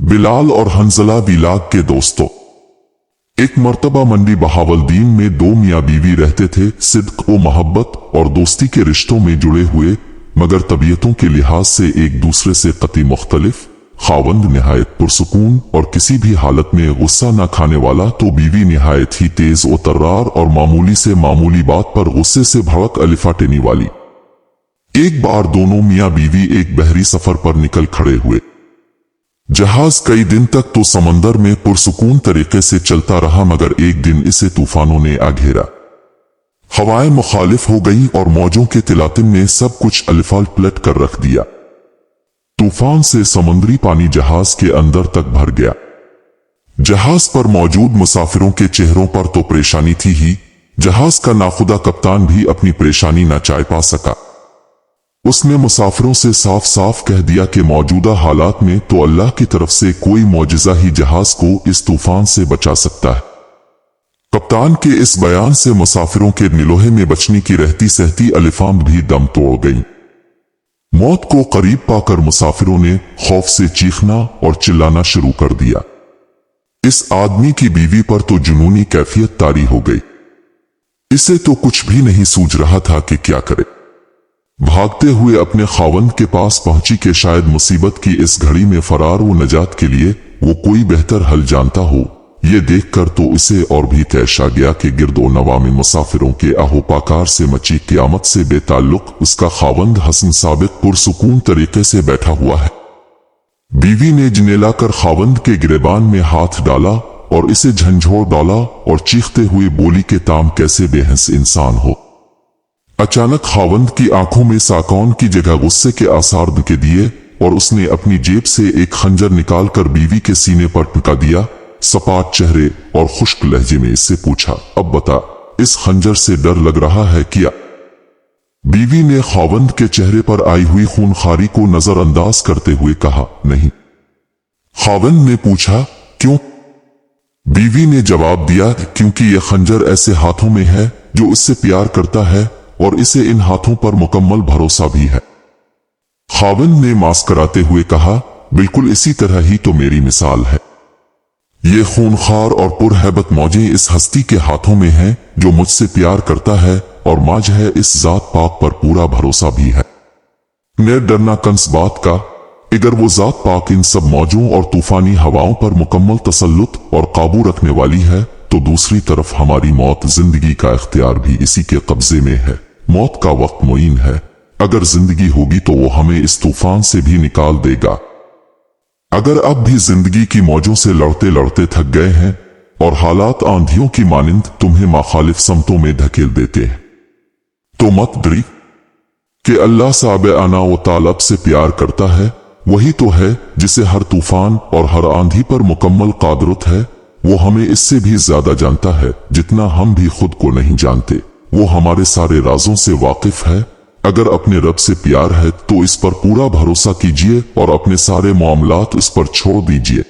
बिलाल और हंजला बिलाग के दोस्तों। एक मर्तबा मंडी बहावलदीन में दो मियाँ बीवी रहते थे। सिद्क व मोहब्बत और दोस्ती के रिश्तों में जुड़े हुए, मगर तबीयतों के लिहाज से एक दूसरे से कतई मुख्तलिफ। खावंद निहायत पुरसुकून और किसी भी हालत में गुस्सा न खाने वाला, तो बीवी निहायत ही तेज व तर्रार और मामूली से मामूली बात पर गुस्से से भड़क अलिफाटेनी वाली। एक बार दोनों मियाँ बीवी एक बहरी सफर पर निकल खड़े हुए। जहाज कई दिन तक तो समंदर में पुरसुकून तरीके से चलता रहा, मगर एक दिन इसे तूफानों ने आ घेरा। हवाएं मुखालिफ हो गईं और मौजों के तिलातिम ने सब कुछ अलिफाल पलट कर रख दिया। तूफान से समुद्री पानी जहाज के अंदर तक भर गया। जहाज पर मौजूद मुसाफिरों के चेहरों पर तो परेशानी थी ही, जहाज का नाखुदा कप्तान भी अपनी परेशानी न चाय पा सका। उसने मुसाफिरों से साफ साफ कह दिया कि मौजूदा हालात में तो अल्लाह की तरफ से कोई मौजिजा ही जहाज को इस तूफान से बचा सकता है। कप्तान के इस बयान से मुसाफिरों के निलोहे में बचने की रहती सहती अलिफांद भी दम तोड़ गईं। मौत को करीब पाकर मुसाफिरों ने खौफ से चीखना और चिल्लाना शुरू कर दिया। इस आदमी की बीवी पर तो जुनूनी कैफियत तारी हो गई। इसे तो कुछ भी नहीं सूझ रहा था कि क्या करे। भागते हुए अपने खावंद के पास पहुंची कि शायद मुसीबत की इस घड़ी में फरार व नजात के लिए वो कोई बेहतर हल जानता हो। ये देखकर तो इसे और भी तैश आ गया कि गिरदो नवा में मुसाफिरों के आहोपाकार से मची क़यामत से बेताल्लुक उसका खावंद हसन साबित पुरसुकून तरीके से बैठा हुआ है। बीवी ने जनेलाकर खावंद के गिरेबान में हाथ डाला और इसे झंझोड़ डाला और चीखते हुए बोली कि ताम कैसे बेहस इंसान हो। अचानक खावंद की आंखों में साकौन की जगह गुस्से के आसार दिखे दिए और उसने अपनी जेब से एक खंजर निकालकर बीवी के सीने पर टिका दिया। सपाट चेहरे और खुश्क लहजे में इससे पूछा, अब बता, इस खंजर से डर लग रहा है क्या? बीवी ने खावंद के चेहरे पर आई हुई खूनखारी को नजरअंदाज करते हुए कहा, नहीं। खावंद ने पूछा, क्यों? बीवी ने जवाब दिया, क्योंकि यह खंजर ऐसे हाथों में है जो इससे प्यार करता है और इसे इन हाथों पर मुकम्मल भरोसा भी है। खावंद ने मास्कराते हुए कहा, बिल्कुल इसी तरह ही तो मेरी मिसाल है। ये खूनखार और पुरहैबत मौजें इस हस्ती के हाथों में हैं जो मुझसे प्यार करता है और माज है इस जात पाक पर पूरा भरोसा भी है। ने डरना कंस बात का, अगर वो जात पाक इन सब मौजों और तूफानी हवाओं पर मुकम्मल तसल्लुत और काबू रखने वाली है, तो दूसरी तरफ हमारी मौत जिंदगी का इख्तियार भी इसी के कब्जे में है। मौत का वक्त मुईन है। अगर जिंदगी होगी तो वो हमें इस तूफान से भी निकाल देगा। अगर अब भी जिंदगी की मौजों से लड़ते लड़ते थक गए हैं और हालात आंधियों की मानिंद तुम्हें मुखालिफ समतों में धकेल देते हैं, तो मत डरी कि अल्लाह साब आना व तालब से प्यार करता है। वही तो है जिसे हर तूफान और हर आंधी पर मुकम्मल कादरत है। वो हमें इससे भी ज्यादा जानता है जितना हम भी खुद को नहीं जानते। वो हमारे सारे राजों से वाकिफ है। अगर अपने रब से प्यार है तो इस पर पूरा भरोसा कीजिए और अपने सारे मामलात इस पर छोड़ दीजिए।